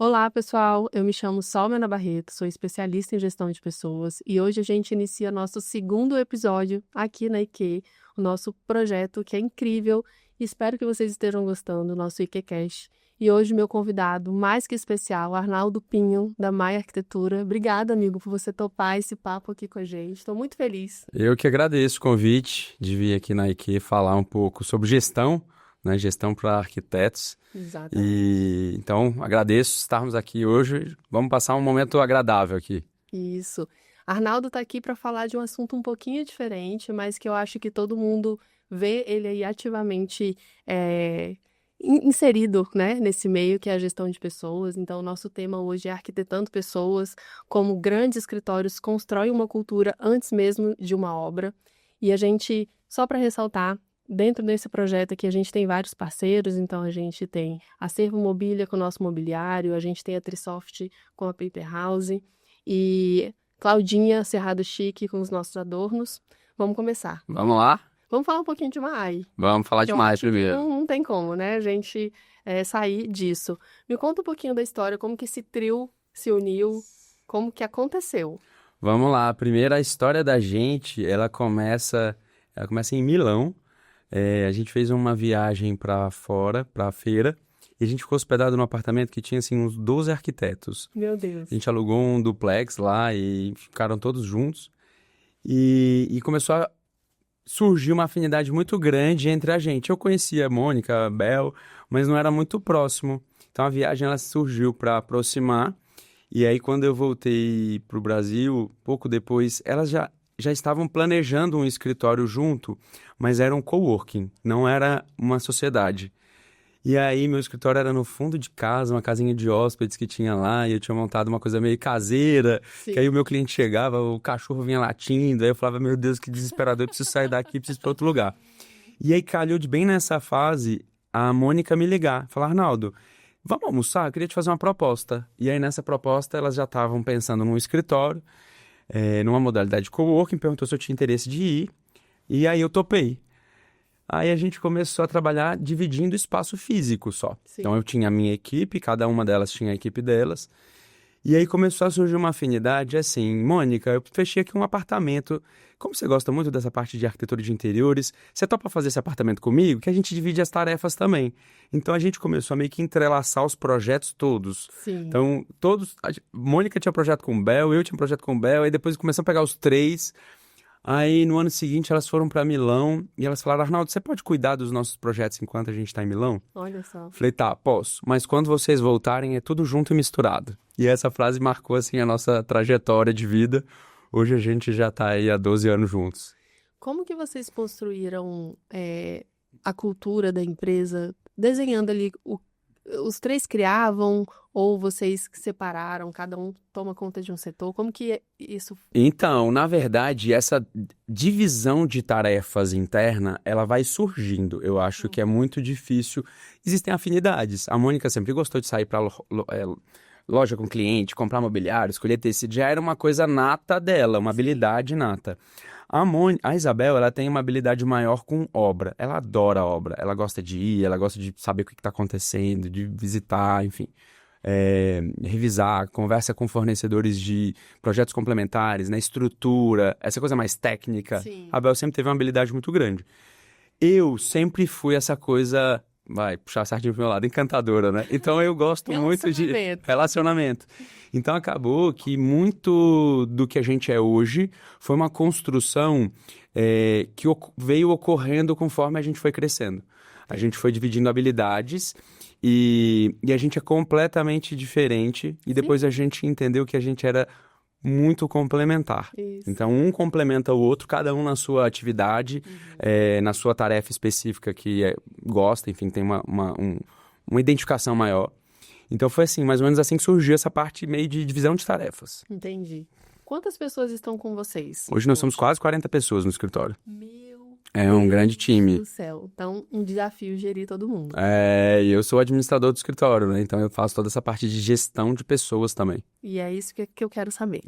Olá, pessoal. Eu me chamo Salmena Barreto, sou especialista em gestão de pessoas e hoje a gente inicia nosso segundo episódio aqui na IQ, o nosso projeto que é incrível. Espero que vocês estejam gostando do nosso IQcast. E hoje meu convidado mais que especial, Arnaldo Pinho, da Maia Arquitetura. Obrigada, amigo, por você topar esse papo aqui com a gente. Estou muito feliz. Eu que agradeço o convite de vir aqui na IQ falar um pouco sobre gestão, né? Gestão para arquitetos. Exatamente. Então, agradeço estarmos aqui hoje. Vamos passar um momento agradável aqui. Isso. Arnaldo está aqui para falar de um assunto um pouquinho diferente, mas que eu acho que todo mundo vê ele aí ativamente inserido, né, nesse meio que é a gestão de pessoas. Então, o nosso tema hoje é arquitetando pessoas, como grandes escritórios constroem uma cultura antes mesmo de uma obra. E a gente, só para ressaltar, dentro desse projeto aqui a gente tem vários parceiros, então a gente tem Acervo Mobília com o nosso mobiliário, a gente tem a Trisoft com a Paper House e Claudinha Cerrado Chique com os nossos adornos. Vamos começar. Vamos lá? Vamos falar um pouquinho de Maai. Vamos falar de Eu mais acho que primeiro. não tem como, né, a gente sair disso. Me conta um pouquinho da história, como que esse trio se uniu, como que aconteceu. Vamos lá. Primeiro, a história da gente, ela começa em Milão. A gente fez uma viagem para fora, para a feira, e a gente ficou hospedado num apartamento que tinha, assim, uns 12 arquitetos. Meu Deus. A gente alugou um duplex lá e ficaram todos juntos. E começou a surgir uma afinidade muito grande entre a gente. Eu conhecia a Mônica, a Bel, mas não era muito próximo. Então a viagem ela surgiu para aproximar. E aí quando eu voltei para o Brasil, pouco depois, elas já estavam planejando um escritório junto, mas era um coworking, não era uma sociedade. E aí meu escritório era no fundo de casa, uma casinha de hóspedes que tinha lá, e eu tinha montado uma coisa meio caseira, que aí o Sim. meu cliente chegava, o cachorro vinha latindo, aí eu falava, meu Deus, que desesperador, eu preciso sair daqui, preciso ir para outro lugar. E aí calhou de bem nessa fase a Mônica me ligar, falar, Arnaldo, vamos almoçar? Eu queria te fazer uma proposta. E aí nessa proposta elas já estavam pensando num escritório, numa modalidade de coworking, perguntou se eu tinha interesse de ir, e aí eu topei. Aí a gente começou a trabalhar dividindo espaço físico só. Sim. Então eu tinha a minha equipe, cada uma delas tinha a equipe delas. E aí começou a surgir uma afinidade assim, Mônica, eu fechei aqui um apartamento. Como você gosta muito dessa parte de arquitetura de interiores, você topa fazer esse apartamento comigo? Que a gente divide as tarefas também. Então a gente começou a meio que entrelaçar os projetos todos. Sim. Então Mônica tinha projeto com o Bel, eu tinha projeto com o Bel, aí depois começamos a pegar os três. Aí, no ano seguinte, elas foram para Milão e elas falaram, Arnaldo, você pode cuidar dos nossos projetos enquanto a gente está em Milão? Olha só. Falei, tá, posso. Mas quando vocês voltarem, é tudo junto e misturado. E essa frase marcou, assim, a nossa trajetória de vida. Hoje a gente já tá aí há 12 anos juntos. Como que vocês construíram a cultura da empresa, desenhando ali os três criavam ou vocês que separaram, cada um toma conta de um setor? Como que isso? Então, na verdade, essa divisão de tarefas interna, ela vai surgindo. Eu acho que é muito difícil. Existem afinidades. A Mônica sempre gostou de sair para loja com cliente, comprar mobiliário, escolher tecido. Já era uma coisa nata dela, uma habilidade nata. A Isabel, ela tem uma habilidade maior com obra. Ela adora a obra. Ela gosta de ir, ela gosta de saber o que está acontecendo, de visitar, enfim. Revisar, conversa com fornecedores de projetos complementares, né, estrutura, essa coisa mais técnica. Sim. A Bel sempre teve uma habilidade muito grande. Eu sempre fui essa coisa, vai, puxar a sardinha pro meu lado, encantadora, né? Então eu gosto muito de relacionamento. Então acabou que muito do que a gente é hoje foi uma construção que veio ocorrendo conforme a gente foi crescendo. A gente foi dividindo habilidades e a gente é completamente diferente. E depois a gente entendeu que a gente era muito complementar. Isso. Então, um complementa o outro, cada um na sua atividade, na sua tarefa específica que gosta, enfim, tem uma identificação maior. Então, foi assim, mais ou menos assim que surgiu essa parte meio de divisão de tarefas. Entendi. Quantas pessoas estão com vocês? Hoje nós somos quase 40 pessoas no escritório. Meu É um grande time. Deus do céu. Então, um desafio gerir todo mundo. E eu sou administrador do escritório, né? Então eu faço toda essa parte de gestão de pessoas também. E é isso que eu quero saber.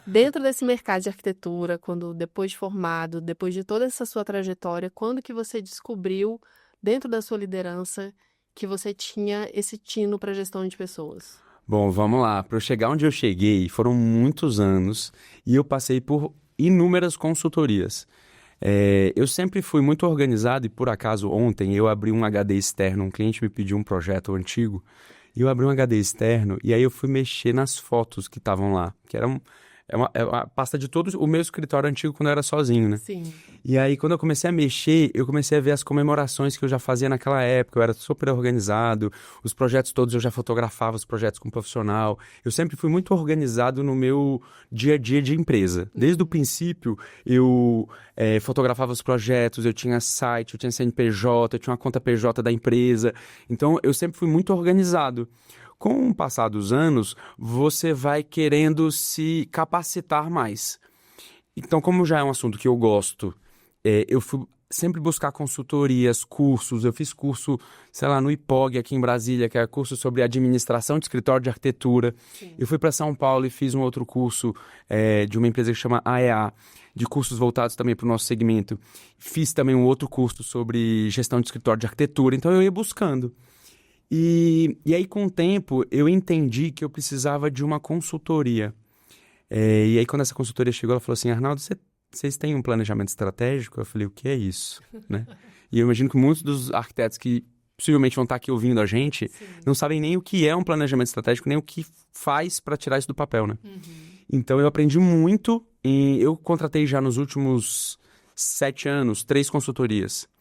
Dentro desse mercado de arquitetura, quando depois de formado, depois de toda essa sua trajetória, quando que você descobriu, dentro da sua liderança, que você tinha esse tino para gestão de pessoas? Bom, vamos lá. Para eu chegar onde eu cheguei, foram muitos anos e eu passei por inúmeras consultorias. Eu sempre fui muito organizado e, por acaso, ontem eu abri um HD externo. Um cliente me pediu um projeto antigo e eu abri um HD externo e aí eu fui mexer nas fotos que estavam lá, que eram... É uma pasta de todo o meu escritório antigo quando eu era sozinho, né? Sim. E aí, quando eu comecei a mexer, eu comecei a ver as comemorações que eu já fazia naquela época. Eu era super organizado, os projetos todos eu já fotografava, os projetos com profissional. Eu sempre fui muito organizado no meu dia a dia de empresa. Desde o princípio, eu fotografava os projetos, eu tinha site, eu tinha CNPJ, eu tinha uma conta PJ da empresa. Então, eu sempre fui muito organizado. Com o passar dos anos, você vai querendo se capacitar mais. Então, como já é um assunto que eu gosto, eu fui sempre buscar consultorias, cursos. Eu fiz curso, sei lá, no IPOG aqui em Brasília, que é curso sobre administração de escritório de arquitetura. Sim. Eu fui para São Paulo e fiz um outro curso de uma empresa que chama AEA, de cursos voltados também para o nosso segmento. Fiz também um outro curso sobre gestão de escritório de arquitetura. Então, eu ia buscando. E aí, com o tempo, eu entendi que eu precisava de uma consultoria. E aí, quando essa consultoria chegou, ela falou assim, Arnaldo, vocês têm um planejamento estratégico? Eu falei, o que é isso? Né? E eu imagino que muitos dos arquitetos que possivelmente vão estar aqui ouvindo a gente, Sim. não sabem nem o que é um planejamento estratégico, nem o que faz para tirar isso do papel, né? Uhum. Então, eu aprendi muito. Eu contratei já nos últimos 7 anos 3 consultorias.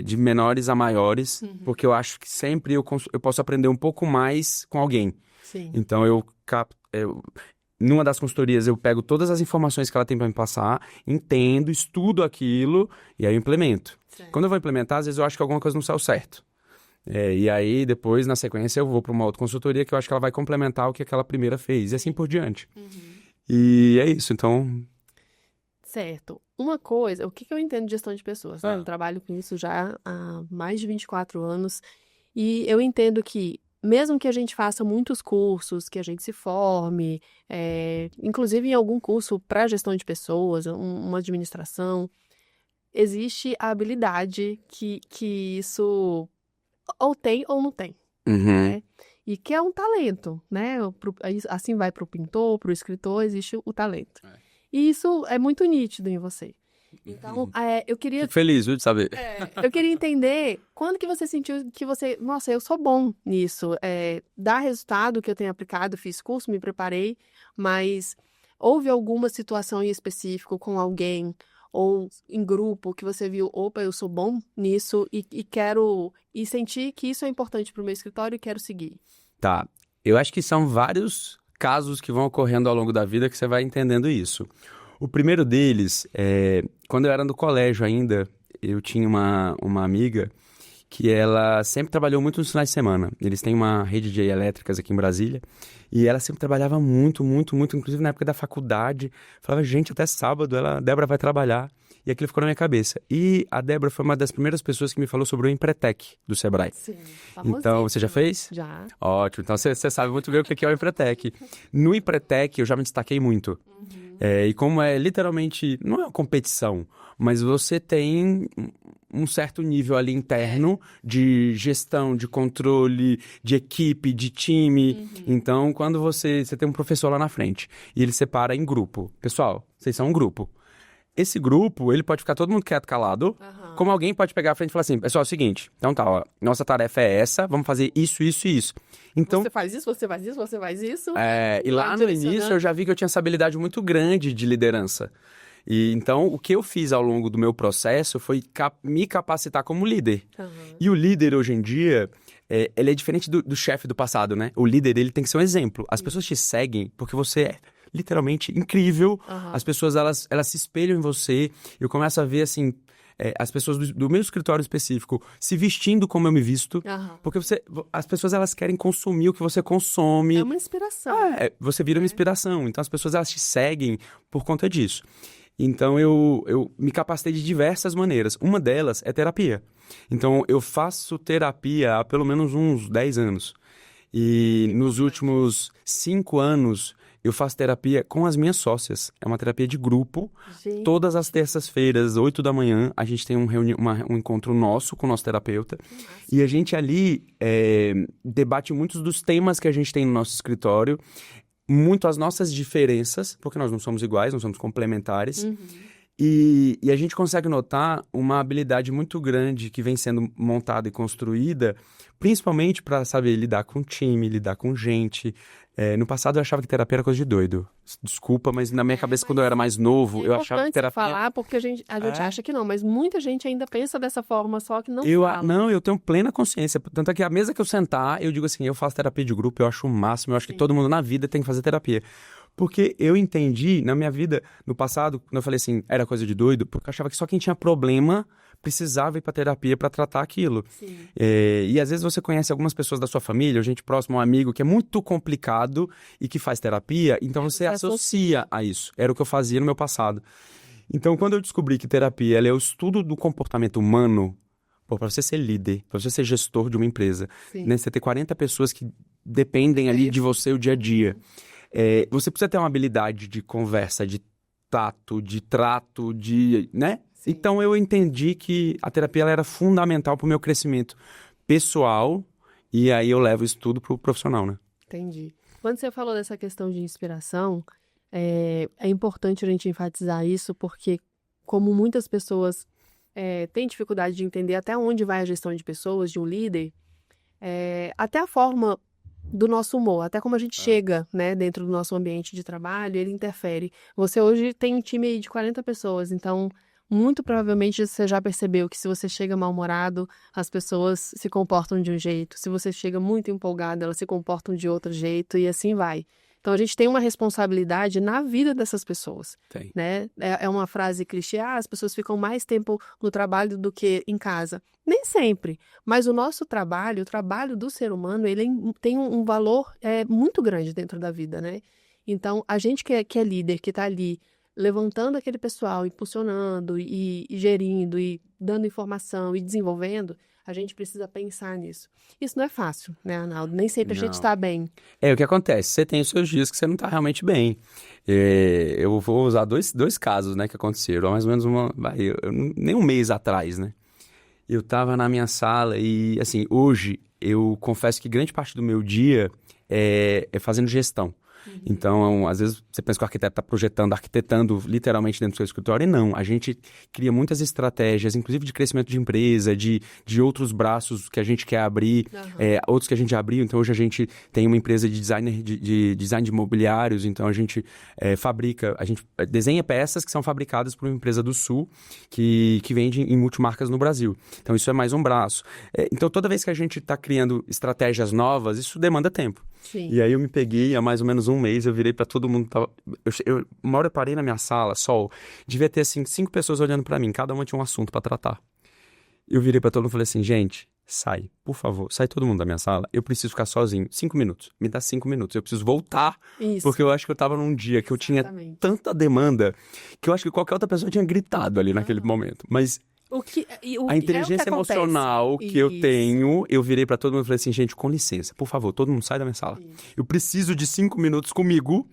De menores a maiores, porque eu acho que sempre eu posso aprender um pouco mais com alguém. Sim. Então, numa das consultorias, eu pego todas as informações que ela tem para me passar, entendo, estudo aquilo e aí eu implemento. Certo. Quando eu vou implementar, às vezes eu acho que alguma coisa não saiu certo. E aí, depois, na sequência, eu vou para uma outra consultoria que eu acho que ela vai complementar o que aquela primeira fez, e assim por diante. E é isso, então... Certo. Uma coisa, o que eu entendo de gestão de pessoas? Eu trabalho com isso já há mais de 24 anos e eu entendo que, mesmo que a gente faça muitos cursos, que a gente se forme, inclusive em algum curso para gestão de pessoas, uma administração, existe a habilidade que isso ou tem ou não tem, né? E que é um talento, né? Assim vai para o pintor, para o escritor, existe o talento. E isso é muito nítido em você. Então, eu queria... Fico feliz, viu, de saber. Eu queria entender quando que você sentiu que você... Nossa, eu sou bom nisso. Dá resultado que eu tenho aplicado, fiz curso, me preparei, mas houve alguma situação em específico com alguém ou em grupo que você viu, opa, eu sou bom nisso e quero... E senti que isso é importante para o meu escritório e quero seguir. Tá. Eu acho que são vários casos que vão ocorrendo ao longo da vida que você vai entendendo isso. O primeiro deles, quando eu era no colégio ainda, eu tinha uma amiga que ela sempre trabalhou muito nos finais de semana. Eles têm uma rede de elétricas aqui em Brasília e ela sempre trabalhava muito, muito, muito, inclusive na época da faculdade. Falava, gente, até sábado a Débora vai trabalhar. E aquilo ficou na minha cabeça. E a Débora foi uma das primeiras pessoas que me falou sobre o Empretec do Sebrae. Sim, então, você já fez? Já. Ótimo. Então, você sabe muito bem o que é o Empretec. No Empretec, eu já me destaquei muito. E como é literalmente... Não é uma competição, mas você tem um certo nível ali interno de gestão, de controle, de equipe, de time. Então, quando você tem um professor lá na frente e ele separa em grupo. Pessoal, vocês são um grupo. Esse grupo, ele pode ficar todo mundo quieto, calado, como alguém pode pegar a frente e falar assim, pessoal, é o seguinte, então tá, ó, nossa tarefa é essa, vamos fazer isso, isso e isso. Então, você faz isso, você faz isso, você faz isso. E lá no início eu já vi que eu tinha essa habilidade muito grande de liderança. E então, o que eu fiz ao longo do meu processo foi me capacitar como líder. E o líder, hoje em dia, ele é diferente do chefe do passado, né? O líder, ele tem que ser um exemplo. As pessoas te seguem porque você é literalmente incrível. As pessoas, elas se espelham em você. Eu começo a ver, assim, as pessoas do meu escritório específico se vestindo como eu me visto. Porque as pessoas, elas querem consumir o que você consome. É uma inspiração. Você vira uma inspiração. Então, as pessoas, elas te seguem por conta disso. Então, eu me capacitei de diversas maneiras. Uma delas é terapia. Então, eu faço terapia há pelo menos uns 10 anos. E nos últimos 5 anos... eu faço terapia com as minhas sócias. É uma terapia de grupo. Gente. Todas as terças-feiras, 8 da manhã, a gente tem um encontro nosso com o nosso terapeuta. E a gente ali debate muitos dos temas que a gente tem no nosso escritório, muito as nossas diferenças, porque nós não somos iguais, nós somos complementares. E a gente consegue notar uma habilidade muito grande que vem sendo montada e construída, principalmente para saber lidar com time, lidar com gente. No passado eu achava que terapia era coisa de doido. Desculpa, mas na minha cabeça, quando eu era mais novo, eu achava que terapia... É importante falar, porque a gente acha que não, mas muita gente ainda pensa dessa forma, só que não fala. Não, eu tenho plena consciência. Tanto é que a mesa que eu sentar, eu digo assim, eu faço terapia de grupo, eu acho o máximo, eu acho que todo mundo na vida tem que fazer terapia. Porque eu entendi, na minha vida, no passado, quando eu falei assim, era coisa de doido, porque eu achava que só quem tinha problema precisava ir pra terapia pra tratar aquilo. E às vezes você conhece algumas pessoas da sua família, ou gente próxima, um amigo, que é muito complicado e que faz terapia, então você associa a isso. Era o que eu fazia no meu passado. Então, quando eu descobri que terapia ela é o estudo do comportamento humano, para você ser líder, para você ser gestor de uma empresa, né, você ter 40 pessoas que dependem ali de você o dia a dia. Você precisa ter uma habilidade de conversa, de tato, de trato, né? Então eu entendi que a terapia ela era fundamental para o meu crescimento pessoal e aí eu levo isso tudo para o profissional, né? Entendi. Quando você falou dessa questão de inspiração, é importante a gente enfatizar isso porque como muitas pessoas têm dificuldade de entender até onde vai a gestão de pessoas, de um líder, até a forma do nosso humor, até como a gente chega, né, dentro do nosso ambiente de trabalho, ele interfere. Você hoje tem um time aí de 40 pessoas, então muito provavelmente você já percebeu que se você chega mal-humorado, as pessoas se comportam de um jeito. Se você chega muito empolgado, elas se comportam de outro jeito e assim vai. Então a gente tem uma responsabilidade na vida dessas pessoas, né? É uma frase clichê, as pessoas ficam mais tempo no trabalho do que em casa. Nem sempre, mas o nosso trabalho, o trabalho do ser humano, ele tem um valor muito grande dentro da vida, né? Então a gente que é líder, que está ali levantando aquele pessoal, impulsionando e gerindo e dando informação e desenvolvendo, a gente precisa pensar nisso. Isso não é fácil, né, Arnaldo? Nem sempre a gente está bem. O que acontece? Você tem os seus dias que você não está realmente bem. Eu vou usar dois casos, né, que aconteceram. Mais ou menos nem um mês atrás, né? Eu estava na minha sala e, assim, hoje eu confesso que grande parte do meu dia é fazendo gestão. Então, às vezes, você pensa que o arquiteto está projetando, arquitetando literalmente dentro do seu escritório, e não. A gente cria muitas estratégias, inclusive de crescimento de empresa, de outros braços que a gente quer abrir, outros que a gente já abriu. Então, hoje a gente tem uma empresa de design de imobiliários, então a gente a gente desenha peças que são fabricadas por uma empresa do Sul que vende em multimarcas no Brasil. Então, isso é mais um braço. Então, toda vez que a gente está criando estratégias novas, isso demanda tempo. E aí eu me peguei, há mais ou menos um mês, eu virei pra todo mundo. Uma hora eu parei na minha sala, devia ter assim 5 pessoas olhando pra mim, cada uma tinha um assunto pra tratar. Eu virei pra todo mundo e falei assim, gente, sai, por favor, sai todo mundo da minha sala, eu preciso ficar sozinho, 5 minutos, me dá 5 minutos, eu preciso voltar, porque eu acho que eu tava num dia que eu tinha tanta demanda, que eu acho que qualquer outra pessoa tinha gritado ali naquele momento, mas... A inteligência emocional que eu tenho, eu virei pra todo mundo e falei assim, gente, com licença, por favor, todo mundo sai da minha sala. Eu preciso de 5 minutos comigo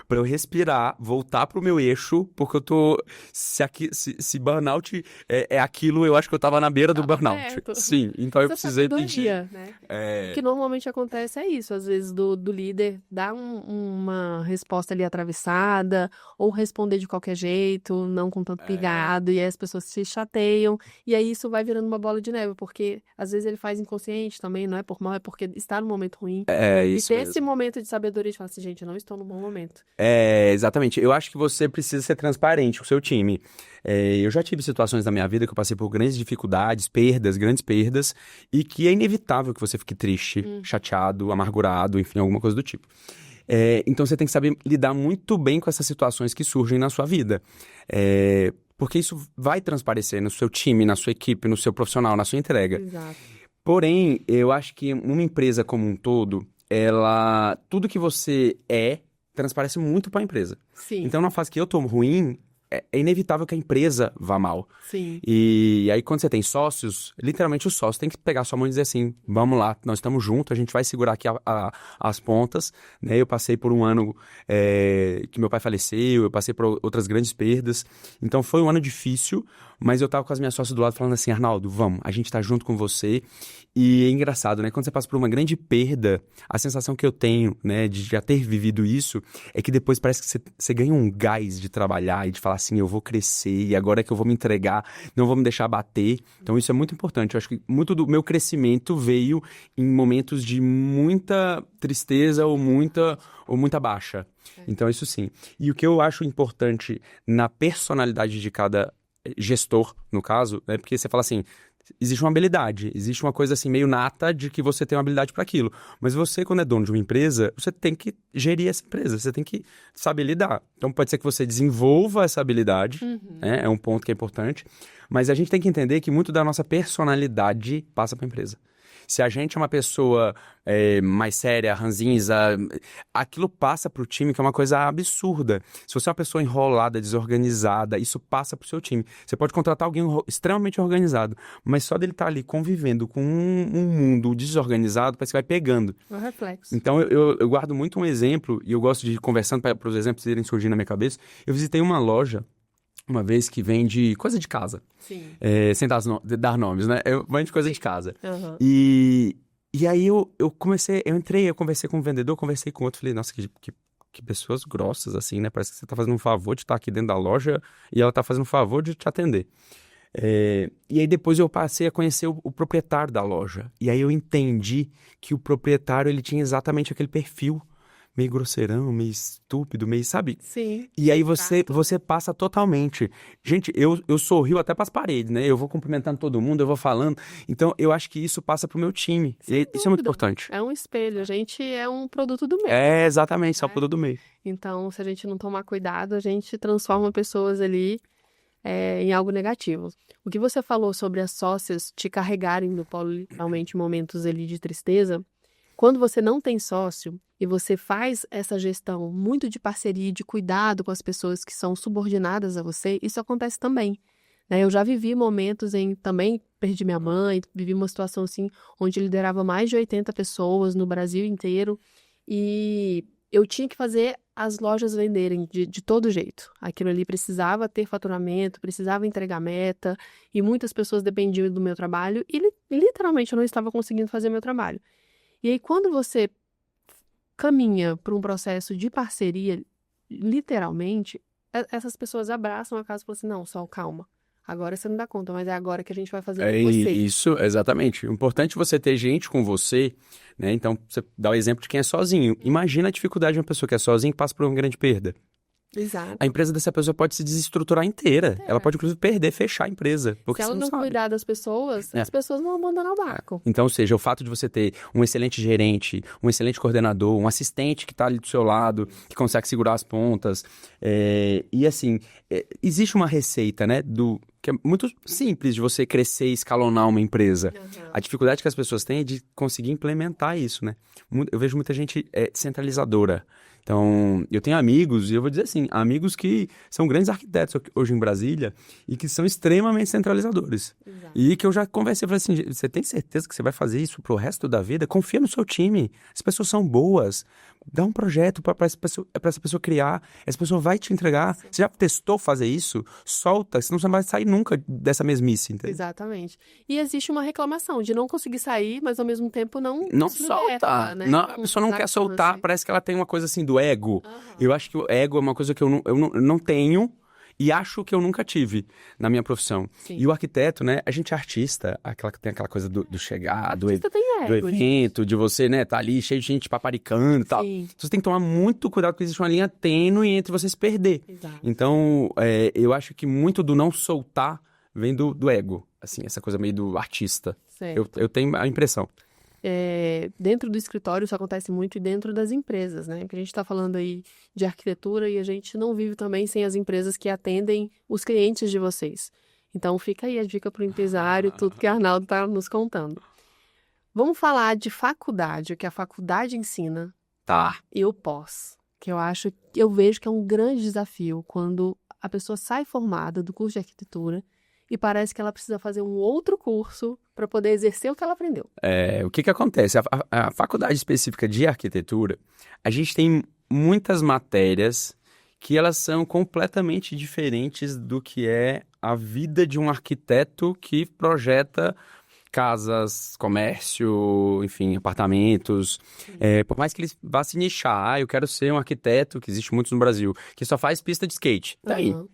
pra eu respirar, voltar pro meu eixo, porque eu tô... Se burnout é aquilo, eu acho que eu tava na beira do burnout. Sim, então eu precisei pedir. Né? O que normalmente acontece é isso, às vezes do líder dar uma resposta ali atravessada, ou responder de qualquer jeito, não com tanto pegado, e aí as pessoas se chateiam. E aí isso vai virando uma bola de neve, porque às vezes ele faz inconsciente também, não é por mal, é porque está num momento ruim. Isso e ter mesmo. Esse momento de sabedoria de falar assim, gente, eu não estou num bom momento. Exatamente. Eu acho que você precisa ser transparente com o seu time. Eu já tive situações na minha vida que eu passei por grandes dificuldades, grandes perdas, e que é inevitável que você fique triste, chateado, amargurado, enfim, alguma coisa do tipo. Então você tem que saber lidar muito bem com essas situações que surgem na sua vida. Porque isso vai transparecer no seu time, na sua equipe, no seu profissional, na sua entrega. Exato. Porém, eu acho que uma empresa como um todo, tudo que você transparece muito para a empresa. Sim. Então, na fase que eu tô ruim, é inevitável que a empresa vá mal. Sim. E aí, quando você tem sócios, literalmente o sócio tem que pegar sua mão e dizer assim, vamos lá, nós estamos juntos, a gente vai segurar aqui as pontas, né? Eu passei por um ano que meu pai faleceu, eu passei por outras grandes perdas, então foi um ano difícil, mas eu tava com as minhas sócias do lado falando assim, Arnaldo, vamos, a gente tá junto com você. E é engraçado, né? Quando você passa por uma grande perda, a sensação que eu tenho, né, de já ter vivido isso, é que depois parece que você ganha um gás de trabalhar e de falar assim, eu vou crescer e agora é que eu vou me entregar, não vou me deixar bater. Então isso é muito importante. Eu acho que muito do meu crescimento veio em momentos de muita tristeza ou muita baixa. Então isso sim. E o que eu acho importante na personalidade de cada gestor, no caso, é porque você fala assim, existe uma habilidade, existe uma coisa assim meio nata de que você tem uma habilidade para aquilo. Mas você, quando é dono de uma empresa, você tem que gerir essa empresa, você tem que saber lidar. Então pode ser que você desenvolva essa habilidade, né? É um ponto que é importante, mas a gente tem que entender que muito da nossa personalidade passa para a empresa. Se a gente é uma pessoa mais séria, ranzinza, aquilo passa pro time, que é uma coisa absurda. Se você é uma pessoa enrolada, desorganizada, isso passa pro seu time. Você pode contratar alguém extremamente organizado, mas só dele estar ali convivendo com um mundo desorganizado, parece que vai pegando. É um reflexo. Então eu guardo muito um exemplo, e eu gosto de ir conversando para os exemplos irem surgindo na minha cabeça. Eu visitei uma loja uma vez que vende coisa de casa. Sim. Sem dar nomes, né? Vende coisa de casa. Uhum. E aí eu entrei, eu conversei com um vendedor, conversei com outro, falei, nossa, que pessoas grossas, assim, né? Parece que você tá fazendo um favor de estar aqui dentro da loja e ela tá fazendo um favor de te atender. E aí depois eu passei a conhecer o proprietário da loja. E aí eu entendi que o proprietário, ele tinha exatamente aquele perfil. Meio grosseirão, meio estúpido, meio, sabe? Sim. E aí você passa totalmente. Gente, eu sorrio até pras paredes, né? Eu vou cumprimentando todo mundo, eu vou falando. Então, eu acho que isso passa pro meu time. E isso é muito importante. É um espelho. A gente é um produto do meio. Exatamente, só o produto do meio. Então, se a gente não tomar cuidado, a gente transforma pessoas ali em algo negativo. O que você falou sobre as sócias te carregarem no polo, literalmente, em momentos ali de tristeza, quando você não tem sócio e você faz essa gestão muito de parceria, de cuidado com as pessoas que são subordinadas a você, isso acontece também. Né? Eu já vivi momentos também perdi minha mãe, vivi uma situação assim, onde eu liderava mais de 80 pessoas no Brasil inteiro e eu tinha que fazer as lojas venderem de todo jeito. Aquilo ali precisava ter faturamento, precisava entregar meta e muitas pessoas dependiam do meu trabalho e literalmente eu não estava conseguindo fazer meu trabalho. E aí, quando você caminha para um processo de parceria, literalmente, essas pessoas abraçam a casa e falam assim, não, Sol, calma. Agora você não dá conta, mas é agora que a gente vai fazer com você. Isso, exatamente. O importante é você ter gente com você, né? Então, você dá o exemplo de quem é sozinho. Imagina a dificuldade de uma pessoa que é sozinha e passa por uma grande perda. Exato. A empresa dessa pessoa pode se desestruturar inteira. Ela pode, inclusive, fechar a empresa. Porque se ela não cuidar das pessoas, as pessoas vão abandonar o barco. Então, ou seja, o fato de você ter um excelente gerente, um excelente coordenador, um assistente que está ali do seu lado, que consegue segurar as pontas. E assim, existe uma receita, né, que é muito simples de você crescer e escalonar uma empresa. A dificuldade que as pessoas têm é de conseguir implementar isso, né? Eu vejo muita gente centralizadora. Então, eu tenho amigos, e eu vou dizer assim, amigos que são grandes arquitetos hoje em Brasília e que são extremamente centralizadores. Exato. E que eu já conversei, falei assim, você tem certeza que você vai fazer isso pro resto da vida? Confia no seu time, as pessoas são boas, dá um projeto para essa pessoa criar, essa pessoa vai te entregar. Sim. Você já testou fazer isso? Solta, senão você não vai sair nunca dessa mesmice, entendeu? Exatamente. E existe uma reclamação de não conseguir sair, mas ao mesmo tempo não solta, liberta, né? Não, a pessoa não quer soltar, parece que ela tem uma coisa assim do ego. Eu acho que o ego é uma coisa que eu não tenho e acho que eu nunca tive na minha profissão. Sim. E o arquiteto, né, a gente é artista, tem aquela coisa do chegar, do evento, gente. de você, né, tá ali cheio de gente paparicando e tal. Sim. Você tem que tomar muito cuidado porque existe uma linha tênue entre você se perder. Exato. Então, eu acho que muito do não soltar vem do ego, assim, essa coisa meio do artista. Eu tenho a impressão. Dentro do escritório isso acontece muito e dentro das empresas, né? Porque a gente está falando aí de arquitetura e a gente não vive também sem as empresas que atendem os clientes de vocês. Então fica aí a dica para o empresário, tudo que a Arnaldo está nos contando. Vamos falar de faculdade, o que a faculdade ensina. Tá. E o pós, que eu vejo que é um grande desafio quando a pessoa sai formada do curso de arquitetura e parece que ela precisa fazer um outro curso para poder exercer o que ela aprendeu. O que acontece? A faculdade específica de arquitetura, a gente tem muitas matérias que elas são completamente diferentes do que é a vida de um arquiteto que projeta casas, comércio, enfim, apartamentos. Por mais que ele vá se nichar, eu quero ser um arquiteto, que existe muitos no Brasil, que só faz pista de skate.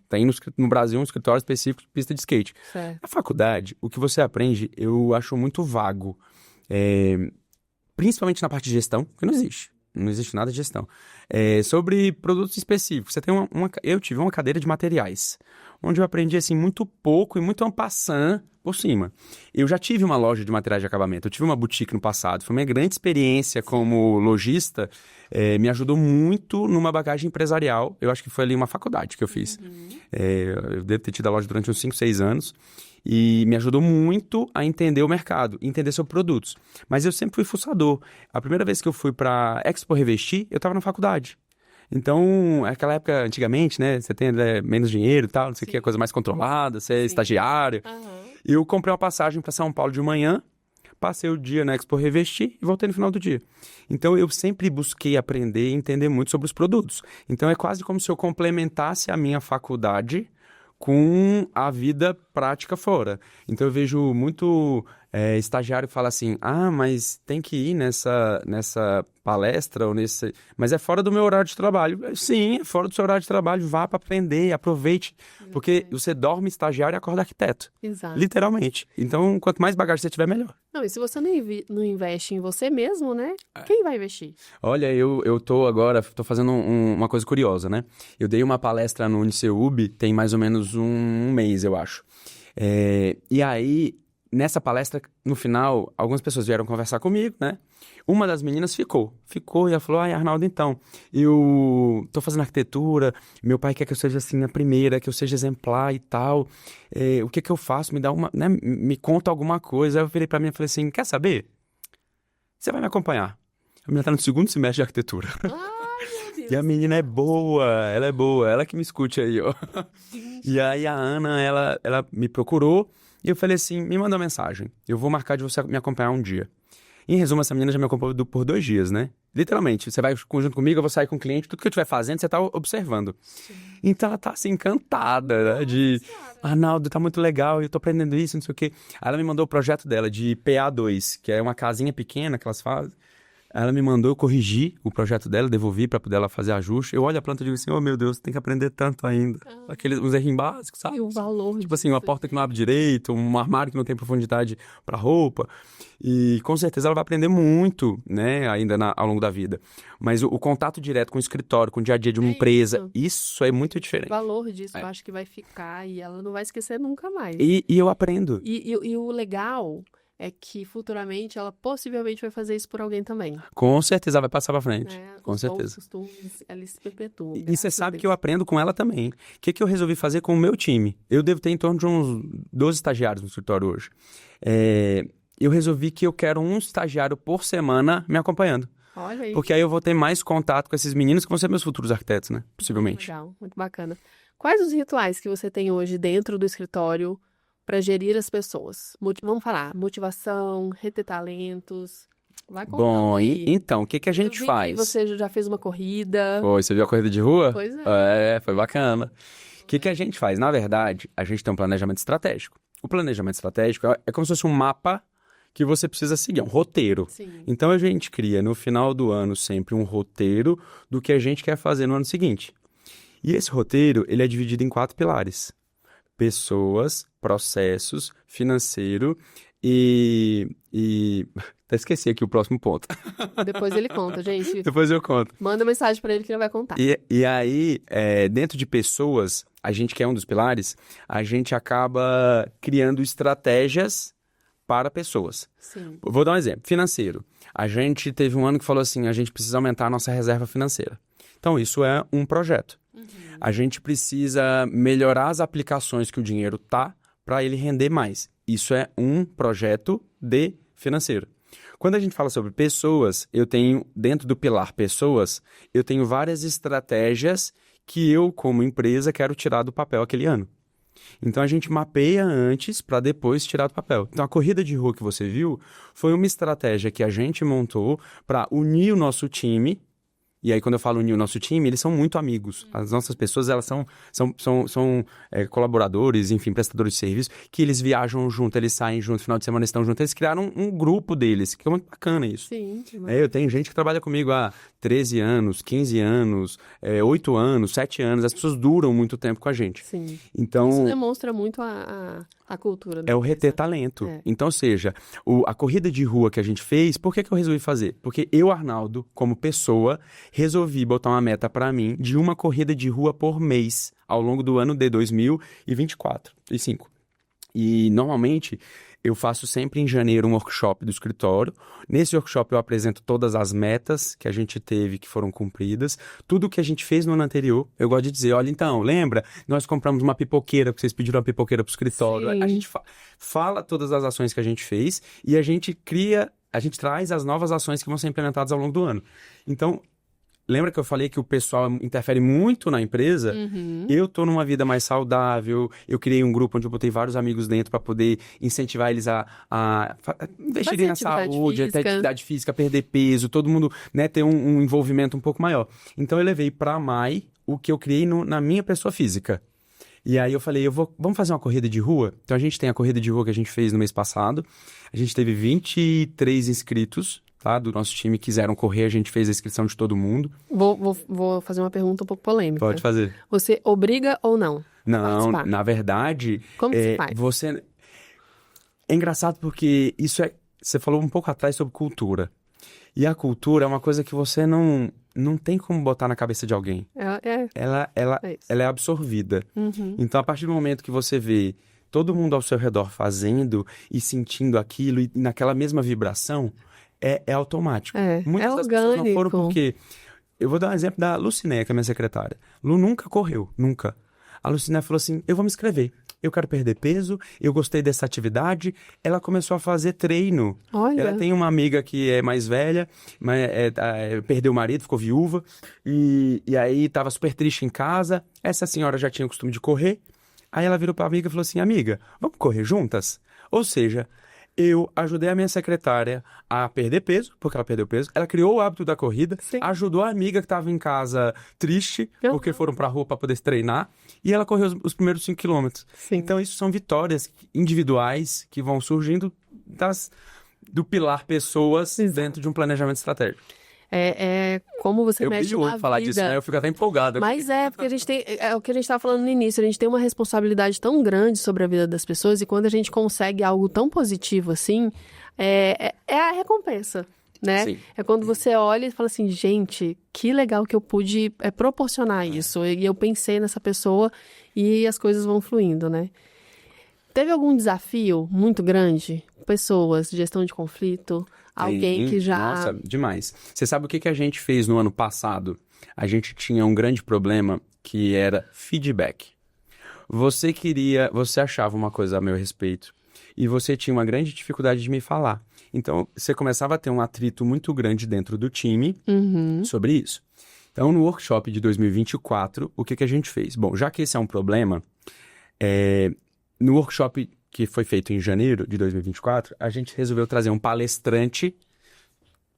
Tem no Brasil um escritório específico de pista de skate. Certo. Na faculdade, o que você aprende, eu acho muito vago. Principalmente na parte de gestão, que não existe. Não existe nada de gestão. Sobre produtos específicos. Você tem eu tive uma cadeira de materiais, onde eu aprendi assim, muito pouco e muito en passant por cima. Eu já tive uma loja de materiais de acabamento, eu tive uma boutique no passado. Foi uma grande experiência como lojista, me ajudou muito numa bagagem empresarial. Eu acho que foi ali uma faculdade que eu fiz. Eu devo ter tido a loja durante uns 5, 6 anos. E me ajudou muito a entender o mercado, entender sobre produtos. Mas eu sempre fui fuçador. A primeira vez que eu fui para Expo Revestir, eu estava na faculdade. Então, naquela época, antigamente, né? Você tem menos dinheiro e tal, não sei o que, a coisa mais controlada, você é estagiário. Eu comprei uma passagem para São Paulo de manhã, passei o dia na Expo Revestir e voltei no final do dia. Então, eu sempre busquei aprender e entender muito sobre os produtos. Então, é quase como se eu complementasse a minha faculdade com a vida prática fora. Então eu vejo muito estagiário que fala assim, mas tem que ir nessa palestra ou nesse... Mas é fora do meu horário de trabalho. Sim, é fora do seu horário de trabalho, vá para aprender, aproveite. Porque você dorme estagiário e acorda arquiteto. Exato. Literalmente. Então, quanto mais bagagem você tiver, melhor. Não, e se você não investe em você mesmo, né? Quem vai investir? Olha, eu tô fazendo uma coisa curiosa, né? Eu dei uma palestra no Uniceub tem mais ou menos um mês, eu acho. E aí, nessa palestra, no final, algumas pessoas vieram conversar comigo, né? Uma das meninas ficou e ela falou, Arnaldo, então, eu tô fazendo arquitetura, meu pai quer que eu seja assim a primeira, que eu seja exemplar e tal, o que eu faço? Me dá né? Me conta alguma coisa. Aí eu virei pra mim e falei assim, quer saber? Você vai me acompanhar. A menina tá no 2º semestre de arquitetura. Ai, meu Deus. E a menina é boa, ela que me escute aí, ó. E aí a Ana, ela me procurou e eu falei assim, me manda uma mensagem, eu vou marcar de você me acompanhar um dia. Em resumo, essa menina já me acompanhou por 2 dias, né? Literalmente, você vai junto comigo, eu vou sair com o cliente, tudo que eu estiver fazendo, você tá observando. Sim. Então ela tá assim, encantada, né? Arnaldo, tá muito legal, eu tô aprendendo isso, não sei o quê. Aí ela me mandou o projeto dela de PA2, que é uma casinha pequena que elas fazem. Ela me mandou, eu corrigi o projeto dela, devolvi pra poder ela fazer ajuste. Eu olho a planta e digo assim, meu Deus, tem que aprender tanto ainda. Uns errinhos básicos, sabe? E o valor tipo assim, uma porta que não abre direito, um armário que não tem profundidade pra roupa. E com certeza ela vai aprender muito, né, ainda ao longo da vida. Mas o contato direto com o escritório, com o dia a dia de uma empresa, isso é muito diferente. O valor disso eu acho que vai ficar e ela não vai esquecer nunca mais. E eu aprendo. E o legal é que futuramente ela possivelmente vai fazer isso por alguém também. Com certeza, ela vai passar pra frente. Com certeza. Os costumes, ela se perpetuam. E você sabe que eu aprendo com ela também. O que eu resolvi fazer com o meu time? Eu devo ter em torno de uns 12 estagiários no escritório hoje. Eu resolvi que eu quero um estagiário por semana me acompanhando. Olha aí. Porque aí eu vou ter mais contato com esses meninos que vão ser meus futuros arquitetos, né? Possivelmente. Legal, muito bacana. Quais os rituais que você tem hoje dentro do escritório para gerir as pessoas? Vamos falar, motivação, reter talentos. Vai contando. Bom, então, o que a gente faz? Você já fez uma corrida. Foi, você viu a corrida de rua? Pois é. Foi bacana. O que a gente faz? Na verdade, a gente tem um planejamento estratégico. O planejamento estratégico é como se fosse um mapa que você precisa seguir, um roteiro. Sim. Então, a gente cria no final do ano sempre um roteiro do que a gente quer fazer no ano seguinte. E esse roteiro, ele é dividido em 4 pilares. Pessoas, processos, financeiro e... Até esqueci aqui o próximo ponto. Depois ele conta, gente. Depois eu conto. Manda mensagem para ele que ele vai contar. E aí, dentro de pessoas, a gente que é um dos pilares, a gente acaba criando estratégias para pessoas. Sim. Vou dar um exemplo. Financeiro. A gente teve um ano que falou assim, a gente precisa aumentar a nossa reserva financeira. Então, isso é um projeto. A gente precisa melhorar as aplicações que o dinheiro tá para ele render mais. Isso é um projeto de financeiro. Quando a gente fala sobre pessoas, eu tenho, dentro do pilar pessoas, eu tenho várias estratégias que eu, como empresa, quero tirar do papel aquele ano. Então, a gente mapeia antes para depois tirar do papel. Então, a corrida de rua que você viu foi uma estratégia que a gente montou para unir o nosso time. E aí, quando eu falo unir o nosso time, eles são muito amigos. As nossas pessoas, elas são colaboradores, enfim, prestadores de serviço, que eles viajam junto, eles saem junto, final de semana eles estão juntos. Eles criaram um grupo deles, que é muito bacana isso. Sim. Eu tenho gente que trabalha comigo há 13 anos, 15 anos, 8 anos, 7 anos. As pessoas duram muito tempo com a gente. Sim. Então, isso demonstra muito a cultura. É o reter talento. É. Então, ou seja, a corrida de rua que a gente fez, por que eu resolvi fazer? Porque eu, Arnaldo, como pessoa, resolvi botar uma meta para mim de uma corrida de rua por mês ao longo do ano de 2024 e 2025. E, normalmente, eu faço sempre em janeiro um workshop do escritório. Nesse workshop eu apresento todas as metas que a gente teve, que foram cumpridas. Tudo que a gente fez no ano anterior. Eu gosto de dizer, olha, então, lembra? Nós compramos uma pipoqueira, porque vocês pediram uma pipoqueira pro escritório. Sim. A gente fala todas as ações que a gente fez e a gente traz as novas ações que vão ser implementadas ao longo do ano. Então, lembra que eu falei que o pessoal interfere muito na empresa? Uhum. Eu tô numa vida mais saudável, eu criei um grupo onde eu botei vários amigos dentro para poder incentivar eles a investirem na saúde, a ter atividade física, perder peso, todo mundo, né, ter um envolvimento um pouco maior. Então eu levei para a Mai o que eu criei na minha pessoa física. E aí eu falei, vamos fazer uma corrida de rua? Então a gente tem a corrida de rua que a gente fez no mês passado, a gente teve 23 inscritos, tá, do nosso time que quiseram correr, a gente fez a inscrição de todo mundo. Vou fazer uma pergunta um pouco polêmica. Pode fazer. Você obriga ou não? Não, participar? na verdade... Como que você faz? É engraçado porque você falou um pouco atrás sobre cultura. E a cultura é uma coisa que você não tem como botar na cabeça de alguém. Ela é absorvida. Uhum. Então, a partir do momento que você vê todo mundo ao seu redor fazendo e sentindo aquilo e naquela mesma vibração, é automático. Muitas das pessoas não foram porque... Eu vou dar um exemplo da Lucinéia, que é minha secretária. Lu nunca correu, nunca. A Lucinéia falou assim, eu vou me inscrever. Eu quero perder peso, eu gostei dessa atividade. Ela começou a fazer treino. Olha. Ela tem uma amiga que é mais velha, mas perdeu o marido, ficou viúva. E aí estava super triste em casa. Essa senhora já tinha o costume de correr. Aí ela virou para a amiga e falou assim, amiga, vamos correr juntas? Ou seja... Eu ajudei a minha secretária a perder peso, porque ela perdeu peso. Ela criou o hábito da corrida, Sim. ajudou a amiga que estava em casa triste, porque foram pra rua para poder treinar, e ela correu os primeiros 5 quilômetros. Então, isso são vitórias individuais que vão surgindo do pilar pessoas dentro de um planejamento estratégico. Como você mexe na vida. Falar disso, né? Eu fico até empolgado. Mas porque a gente tem... É o que a gente estava falando no início. A gente tem uma responsabilidade tão grande sobre a vida das pessoas e quando a gente consegue algo tão positivo assim, é a recompensa, né? Sim. É quando você olha e fala assim, gente, que legal que eu pude proporcionar isso. E eu pensei nessa pessoa e as coisas vão fluindo, né? Teve algum desafio muito grande? Pessoas, gestão de conflito... Alguém que já... Nossa, demais. Você sabe o que a gente fez no ano passado? A gente tinha um grande problema que era feedback. Você achava uma coisa a meu respeito e você tinha uma grande dificuldade de me falar. Então, você começava a ter um atrito muito grande dentro do time sobre isso. Então, no workshop de 2024, o que a gente fez? Bom, já que esse é um problema, no workshop que foi feito em janeiro de 2024, a gente resolveu trazer um palestrante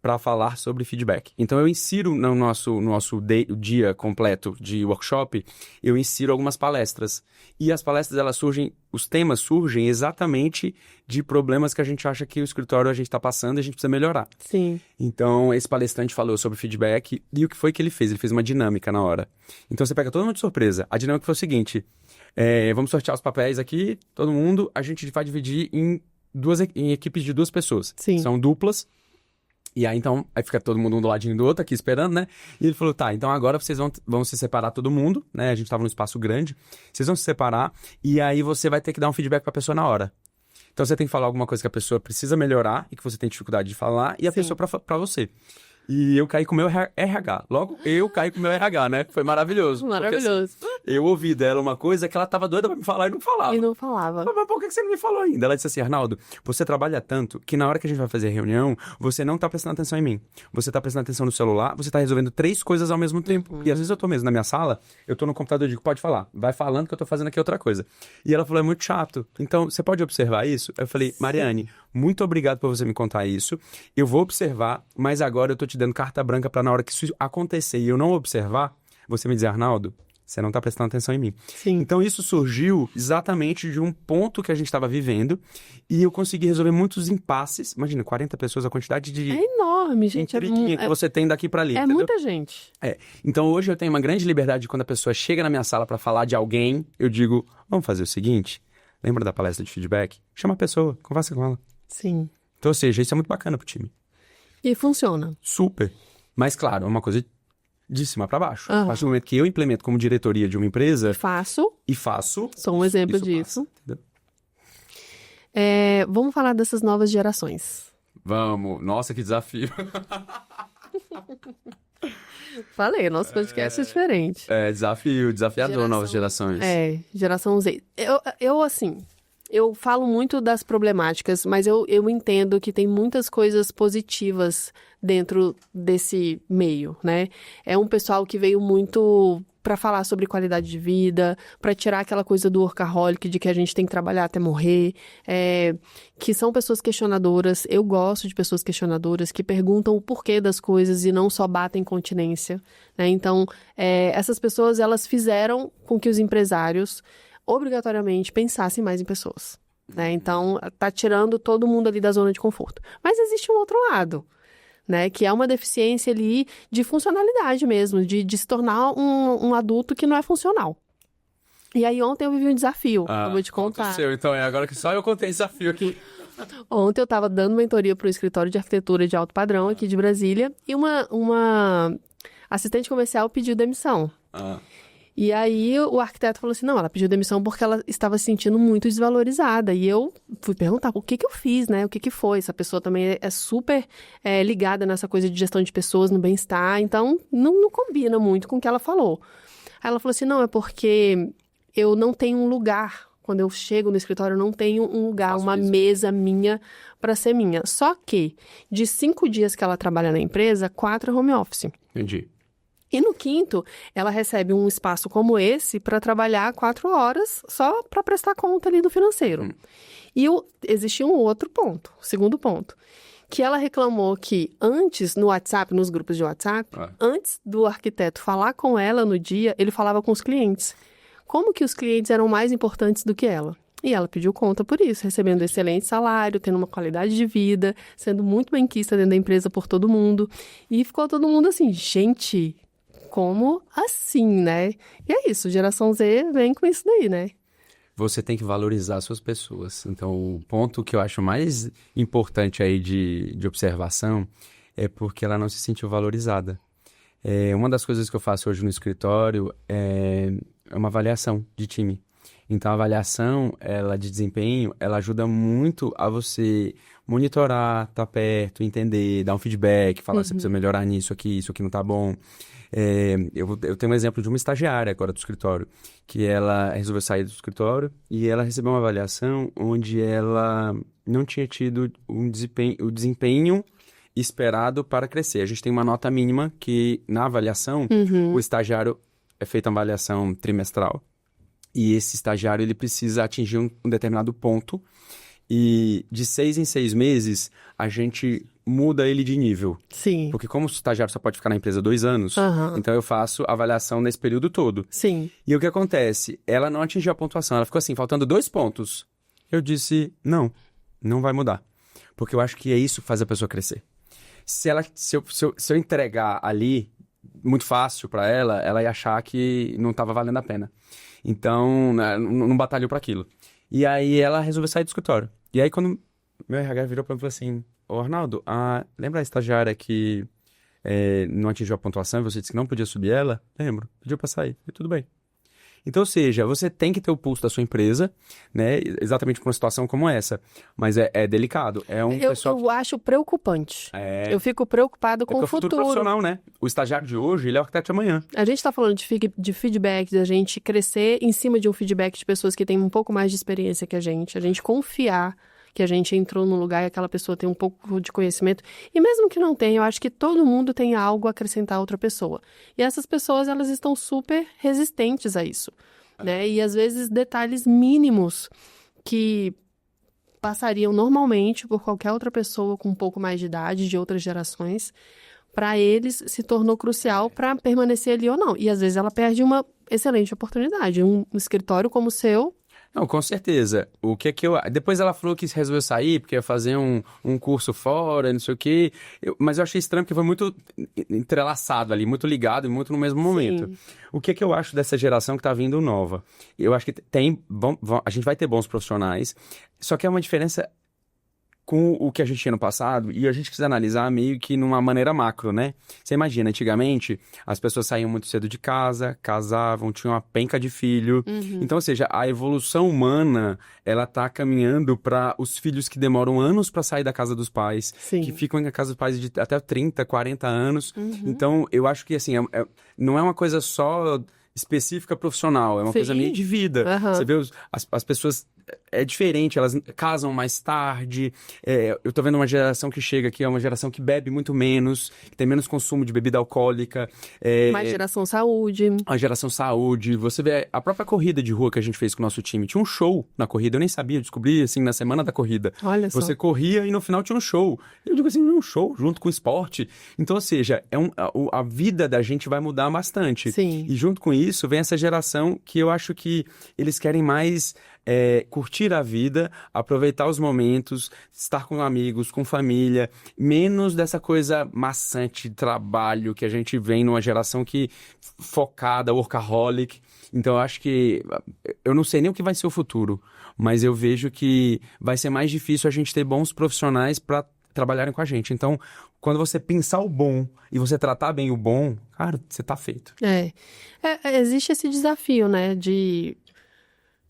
para falar sobre feedback. Então, eu insiro no nosso dia completo de workshop, eu insiro algumas palestras. E as palestras, os temas surgem exatamente de problemas que a gente acha que o escritório a gente está passando e a gente precisa melhorar. Sim. Então, esse palestrante falou sobre feedback e o que foi que ele fez? Ele fez uma dinâmica na hora. Então, você pega todo mundo de surpresa. A dinâmica foi o seguinte... vamos sortear os papéis aqui, todo mundo. A gente vai dividir em equipes de 2 pessoas. Sim. São duplas. E aí, então, fica todo mundo um do ladinho do outro aqui esperando, né? E ele falou, tá, então agora vocês vão se separar todo mundo, né? A gente tava num espaço grande. Vocês vão se separar e aí você vai ter que dar um feedback pra pessoa na hora. Então, você tem que falar alguma coisa que a pessoa precisa melhorar e que você tem dificuldade de falar e a pessoa pra você. E eu caí com o meu RH. Logo, eu caí com o meu RH, né? Foi maravilhoso. Maravilhoso. Porque, assim, Eu ouvi dela uma coisa que ela tava doida pra me falar e não falava. E não falava. Mas por que você não me falou ainda? Ela disse assim, Arnaldo, você trabalha tanto que na hora que a gente vai fazer a reunião, você não tá prestando atenção em mim. Você tá prestando atenção no celular, você tá resolvendo 3 coisas ao mesmo tempo. E às vezes eu tô mesmo na minha sala, eu tô no computador e digo, pode falar. Vai falando que eu tô fazendo aqui outra coisa. E ela falou, é muito chato. Então, você pode observar isso? Eu falei, Mariane, muito obrigado por você me contar isso. Eu vou observar, mas agora eu tô te dando carta branca pra na hora que isso acontecer e eu não observar, você me dizer, Arnaldo, você não tá prestando atenção em mim. Sim. Então, isso surgiu exatamente de um ponto que a gente estava vivendo e eu consegui resolver muitos impasses. Imagina, 40 pessoas, a quantidade de É enorme, gente. intriguinha que você tem daqui pra ali. É entendeu? muita gente. Então, hoje eu tenho uma grande liberdade de quando a pessoa chega na minha sala pra falar de alguém, eu digo, vamos fazer o seguinte, lembra da palestra de feedback? Chama a pessoa, conversa com ela. Sim. Então, ou seja, isso é muito bacana pro time. E funciona. Super. Mas, claro, é uma coisa de cima pra baixo. Aham. A partir do momento que eu implemento como diretoria de uma empresa Faço. e faço, Sou um exemplo isso disso. passa, entendeu? Vamos falar dessas novas gerações. Vamos. Nossa, que desafio. Falei, nosso podcast é diferente. É, desafiador, novas gerações. Geração Z. Eu falo muito das problemáticas, mas eu entendo que tem muitas coisas positivas dentro desse meio, né? É um pessoal que veio muito para falar sobre qualidade de vida, para tirar aquela coisa do workaholic, de que a gente tem que trabalhar até morrer, que são pessoas questionadoras. Eu gosto de pessoas questionadoras que perguntam o porquê das coisas e não só batem continência, né? Então, essas pessoas, elas fizeram com que os empresários obrigatoriamente pensassem mais em pessoas, né? Então, tá tirando todo mundo ali da zona de conforto. Mas existe um outro lado, né? Que é uma deficiência ali de funcionalidade mesmo, de se tornar um adulto que não é funcional. E aí, ontem eu vivi um desafio, eu vou te contar. Seu, então, agora que só eu contei desafio aqui. Ontem eu estava dando mentoria para o escritório de arquitetura de alto padrão aqui de Brasília e uma assistente comercial pediu demissão. E aí o arquiteto falou assim, não, ela pediu demissão porque ela estava se sentindo muito desvalorizada. E eu fui perguntar o que eu fiz, né? O que foi? Essa pessoa também é super ligada nessa coisa de gestão de pessoas, no bem-estar. Então, não combina muito com o que ela falou. Aí ela falou assim, não, é porque eu não tenho um lugar. Quando eu chego no escritório, eu não tenho um lugar, uma mesa minha para ser minha. Só que, de 5 dias que ela trabalha na empresa, 4 é home office. Entendi. E no 5º, ela recebe um espaço como esse para trabalhar 4 horas só para prestar conta ali do financeiro. E existia um outro ponto, o segundo ponto, que ela reclamou que antes, no WhatsApp, nos grupos de WhatsApp, antes do arquiteto falar com ela no dia, ele falava com os clientes. Como que os clientes eram mais importantes do que ela? E ela pediu conta por isso, recebendo excelente salário, tendo uma qualidade de vida, sendo muito benquista dentro da empresa por todo mundo. E ficou todo mundo assim, gente, como assim, né? E é isso, geração Z vem com isso daí, né? Você tem que valorizar suas pessoas. Então, o ponto que eu acho mais importante aí de observação é porque ela não se sentiu valorizada. Uma das coisas que eu faço hoje no escritório é uma avaliação de time. Então, a avaliação de desempenho, ela ajuda muito a você monitorar, estar perto, entender, dar um feedback, falar se precisa melhorar nisso aqui não tá bom. Eu tenho um exemplo de uma estagiária agora do escritório, que ela resolveu sair do escritório e ela recebeu uma avaliação onde ela não tinha tido o desempenho esperado para crescer. A gente tem uma nota mínima que, na avaliação, o estagiário é feita uma avaliação trimestral e esse estagiário ele precisa atingir um determinado ponto e de 6 em 6 meses a gente muda ele de nível. Sim. Porque como o estagiário só pode ficar na empresa 2 anos, então eu faço avaliação nesse período todo. Sim. E o que acontece? Ela não atingiu a pontuação, ela ficou assim, faltando 2 pontos. Eu disse, não vai mudar. Porque eu acho que é isso que faz a pessoa crescer. Se eu entregar ali muito fácil para ela ia achar que não estava valendo a pena. Então, não batalhou para aquilo. E aí ela resolveu sair do escritório. E aí quando meu RH virou para mim e falou assim, ô Arnaldo, lembra a estagiária que não atingiu a pontuação e você disse que não podia subir ela? Lembro, pediu para sair. E tudo bem. Então, ou seja, você tem que ter o pulso da sua empresa, né? Exatamente para uma situação como essa. Mas é delicado. É um pessoal Eu acho preocupante. É, Eu fico preocupada com é o o futuro futuro. profissional, né? O estagiário de hoje, ele é o arquiteto de amanhã. A gente está falando de feedback, da gente crescer em cima de um feedback de pessoas que têm um pouco mais de experiência que a gente confiar que a gente entrou num lugar e aquela pessoa tem um pouco de conhecimento. E mesmo que não tenha, eu acho que todo mundo tem algo a acrescentar a outra pessoa. E essas pessoas, elas estão super resistentes a isso, né? E às vezes detalhes mínimos que passariam normalmente por qualquer outra pessoa com um pouco mais de idade, de outras gerações, para eles se tornou crucial para permanecer ali ou não. E às vezes ela perde uma excelente oportunidade. Um escritório como o seu. Não, com certeza. O que é que eu... Depois ela falou que resolveu sair porque ia fazer um curso fora, não sei o quê. Mas eu achei estranho porque foi muito entrelaçado ali, muito ligado e muito no mesmo momento. Sim. O que é que eu acho dessa geração que tá vindo nova? Eu acho que a gente vai ter bons profissionais, só que é uma diferença com o que a gente tinha no passado, e a gente quis analisar meio que numa maneira macro, né? Você imagina, antigamente, as pessoas saíam muito cedo de casa, casavam, tinham uma penca de filho. Então, ou seja, a evolução humana, ela tá caminhando para os filhos que demoram anos para sair da casa dos pais, Sim. que ficam na casa dos pais de até 30, 40 anos. Então, eu acho que, assim, não é uma coisa só específica profissional, é uma coisa meio de vida. Você vê as pessoas... É diferente, elas casam mais tarde. Eu tô vendo uma geração que chega aqui, é uma geração que bebe muito menos, que tem menos consumo de bebida alcoólica. Mais geração saúde. A geração saúde. Você vê a própria corrida de rua que a gente fez com o nosso time. Tinha um show na corrida, eu nem sabia, eu descobri assim na semana da corrida. Olha só. Você corria e no final tinha um show. Eu digo assim, um show junto com o esporte. Então, ou seja, a vida da gente vai mudar bastante. Sim. E junto com isso vem essa geração que eu acho que eles querem mais... curtir a vida, aproveitar os momentos, estar com amigos, com família, menos dessa coisa maçante de trabalho que a gente vem numa geração que focada, workaholic. Então, eu acho que... Eu não sei nem o que vai ser o futuro, mas eu vejo que vai ser mais difícil a gente ter bons profissionais para trabalharem com a gente. Então, quando você pensar o bom e você tratar bem o bom, cara, você tá feito. Existe esse desafio, né,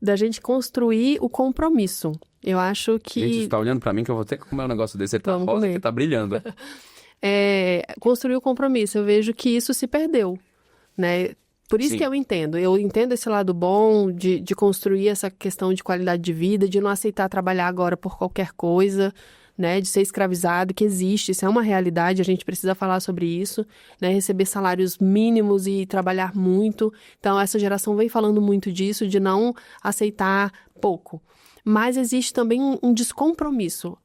da gente construir o compromisso. Eu acho que... Gente, você tá olhando pra mim que eu vou ter que comer um negócio desse. Ele tá Vamos rosa comer. que tá brilhando. Construir o compromisso. Eu vejo que isso se perdeu, né? Por isso Sim. que eu entendo. Eu entendo esse lado bom de construir essa questão de qualidade de vida, de não aceitar trabalhar agora por qualquer coisa, né, de ser escravizado, que existe, isso é uma realidade, a gente precisa falar sobre isso, né, receber salários mínimos e trabalhar muito. Então, essa geração vem falando muito disso, de não aceitar pouco. Mas existe também um descompromisso.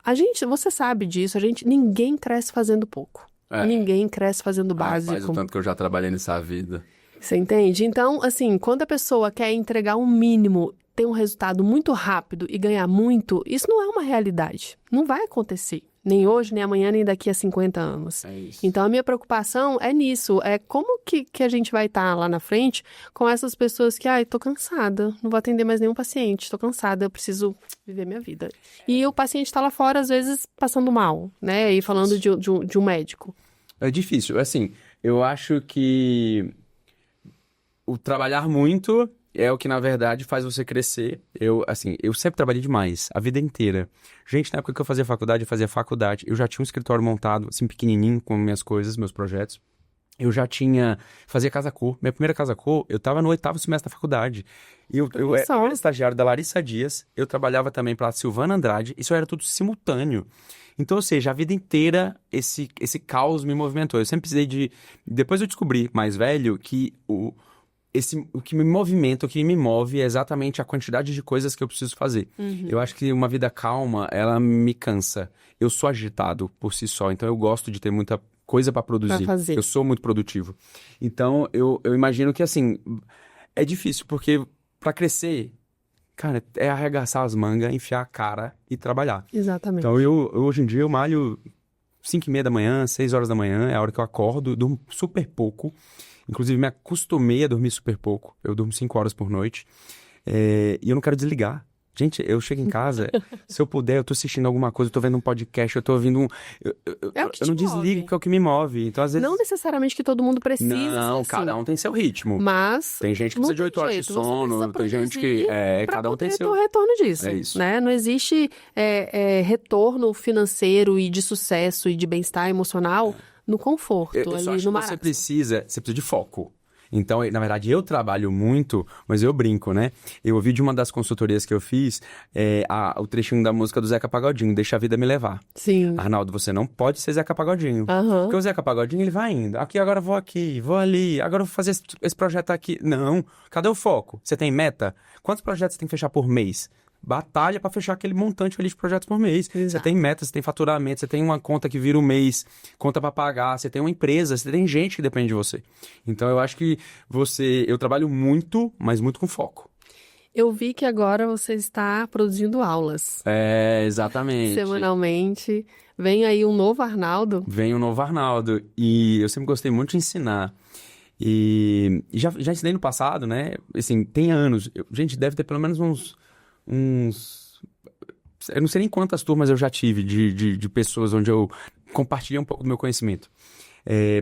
Você sabe disso, ninguém cresce fazendo pouco. Ninguém cresce fazendo básico. Faz o tanto que eu já trabalhei nessa vida. Você entende? Então, assim, quando a pessoa quer entregar um mínimo, ter um resultado muito rápido e ganhar muito, isso não é uma realidade. Não vai acontecer. Nem hoje, nem amanhã, nem daqui a 50 anos. É isso. Então, a minha preocupação é nisso. É como que a gente vai estar lá na frente com essas pessoas que, tô cansada, não vou atender mais nenhum paciente, tô cansada, eu preciso viver minha vida. E o paciente tá lá fora, às vezes, passando mal, né? E falando de um médico. É difícil. Assim, eu acho que o trabalhar muito é o que, na verdade, faz você crescer. Eu sempre trabalhei demais, a vida inteira. Gente, na época que eu fazia faculdade, eu já tinha um escritório montado, assim, pequenininho, com minhas coisas, meus projetos. Eu já fazia casa-cor. Minha primeira casa-cor, eu tava no 8º semestre da faculdade. E eu era estagiário da Larissa Dias, eu trabalhava também pra Silvana Andrade, isso era tudo simultâneo. Então, ou seja, a vida inteira esse caos me movimentou. Eu sempre precisei Depois eu descobri, mais velho, que o que me movimenta, o que me move é exatamente a quantidade de coisas que eu preciso fazer. Eu acho que uma vida calma, ela me cansa. Eu sou agitado por si só, então eu gosto de ter muita coisa para produzir. Pra fazer. Eu sou muito produtivo. Então, eu imagino que, assim, é difícil, porque para crescer, cara, é arregaçar as mangas, enfiar a cara e trabalhar. Exatamente. Então, hoje em dia, eu malho 5h30 da manhã, 6 horas da manhã, é a hora que eu acordo, durmo super pouco. Inclusive, me acostumei a dormir super pouco. Eu durmo 5 horas por noite. E eu não quero desligar. Gente, eu chego em casa, se eu puder, eu tô assistindo alguma coisa, eu tô vendo um podcast, eu tô ouvindo um... É o que eu não te move. desligo, porque é o que me move. Então, às vezes... Não necessariamente que todo mundo precisa Não, ser cada assim, um tem seu ritmo. mas Tem gente que não precisa de tem 8 horas de jeito, você sono, precisa tem gente que... produzir pra cada um tem poder ter o seu... retorno disso, É isso. né? Não existe retorno financeiro e de sucesso e de bem-estar emocional no conforto, Eu só ali acho no que marasmo. você precisa de foco. Então, na verdade, eu trabalho muito, mas eu brinco, né? Eu ouvi de uma das consultorias que eu fiz o trechinho da música do Zeca Pagodinho, Deixa a Vida Me Levar. Sim. Arnaldo, você não pode ser Zeca Pagodinho. Aham. Porque o Zeca Pagodinho, ele vai indo. Aqui, agora eu vou aqui, vou ali, agora eu vou fazer esse projeto aqui. Não. Cadê o foco? Você tem meta? Quantos projetos você tem que fechar por mês? Batalha para fechar aquele montante ali de projetos por mês. Exato. Você tem metas, você tem faturamento, você tem uma conta que vira o mês, conta para pagar, você tem uma empresa, você tem gente que depende de você. Então eu acho que eu trabalho muito, mas muito com foco. Eu vi que agora você está produzindo aulas Exatamente. semanalmente. Vem aí um novo Arnaldo. Vem o novo Arnaldo. E eu sempre gostei muito de ensinar. E já ensinei no passado, né? Assim, tem anos. Gente, deve ter pelo menos uns... Eu não sei nem quantas turmas eu já tive de pessoas onde eu compartilhei um pouco do meu conhecimento.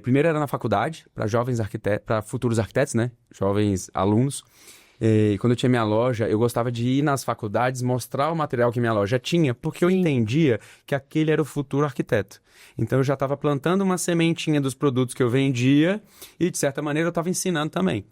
Primeiro era na faculdade, para jovens arquitetos, para futuros arquitetos, né? Jovens alunos. E quando eu tinha minha loja, eu gostava de ir nas faculdades mostrar o material que minha loja tinha, porque eu entendia que aquele era o futuro arquiteto. Então eu já estava plantando uma sementinha dos produtos que eu vendia e, de certa maneira, eu estava ensinando também.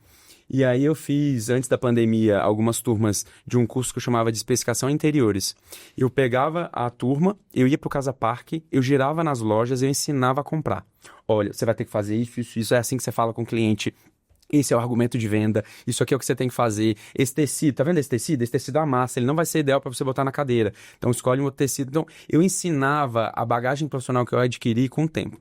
E aí eu fiz, antes da pandemia, algumas turmas de um curso que eu chamava de especificação interiores. Eu pegava a turma, eu ia para o Casa Parque, eu girava nas lojas e eu ensinava a comprar. Olha, você vai ter que fazer isso, é assim que você fala com o cliente. Esse é o argumento de venda, isso aqui é o que você tem que fazer. Esse tecido, tá vendo esse tecido? Esse tecido é uma massa, ele não vai ser ideal para você botar na cadeira. Então escolhe um outro tecido. Então eu ensinava a bagagem profissional que eu adquiri com o tempo.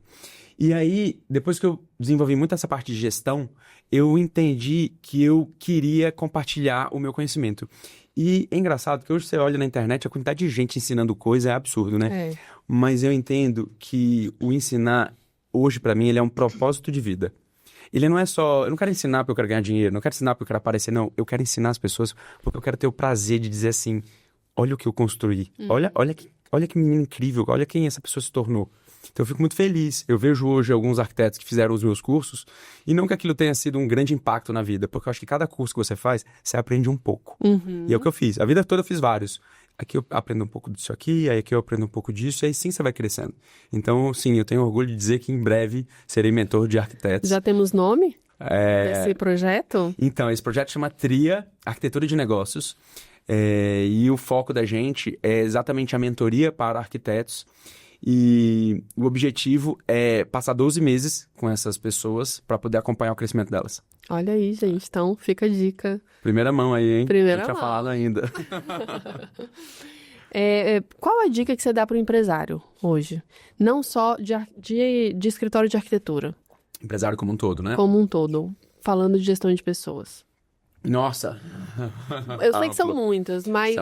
E aí, depois que eu desenvolvi muito essa parte de gestão, eu entendi que eu queria compartilhar o meu conhecimento. E é engraçado que hoje você olha na internet, a quantidade de gente ensinando coisa é absurdo, né? Mas eu entendo que o ensinar, hoje pra mim, ele é um propósito de vida. Ele não é só... Eu não quero ensinar porque eu quero ganhar dinheiro, não quero ensinar porque eu quero aparecer, não. Eu quero ensinar as pessoas porque eu quero ter o prazer de dizer assim, olha o que eu construí, olha que menino incrível, olha quem essa pessoa se tornou. Então eu fico muito feliz. Eu vejo hoje alguns arquitetos que fizeram os meus cursos e não que aquilo tenha sido um grande impacto na vida, porque eu acho que cada curso que você faz, você aprende um pouco. E é o que eu fiz. A vida toda eu fiz vários. Aqui eu aprendo um pouco disso aqui, aí aqui eu aprendo um pouco disso, e aí sim você vai crescendo. Então, sim, eu tenho orgulho de dizer que em breve serei mentor de arquitetos. Já temos nome desse projeto? Então, esse projeto chama TRIA, Arquitetura de Negócios. E o foco da gente é exatamente a mentoria para arquitetos. E o objetivo é passar 12 meses com essas pessoas para poder acompanhar o crescimento delas. Olha aí, gente. Então, fica a dica. Primeira mão aí, hein? Primeira Não tinha mão. falado ainda. Qual a dica que você dá para o empresário hoje? Não só de escritório de arquitetura. Empresário como um todo, né? Como um todo. Falando de gestão de pessoas. Nossa! Eu sei que são muitas, mas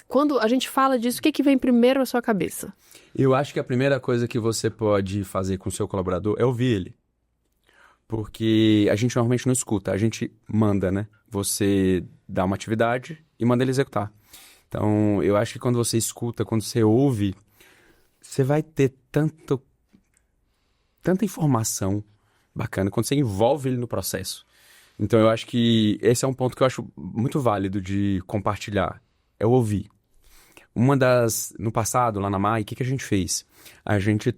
quando a gente fala disso, o que vem primeiro à sua cabeça? Eu acho que a primeira coisa que você pode fazer com o seu colaborador é ouvir ele. Porque a gente normalmente não escuta, a gente manda, né? Você dá uma atividade e manda ele executar. Então, eu acho que quando você escuta, quando você ouve, você vai ter tanta informação bacana quando você envolve ele no processo. Então, eu acho que esse é um ponto que eu acho muito válido de compartilhar, é o ouvir. No passado, lá na MAI, o que a gente fez? A gente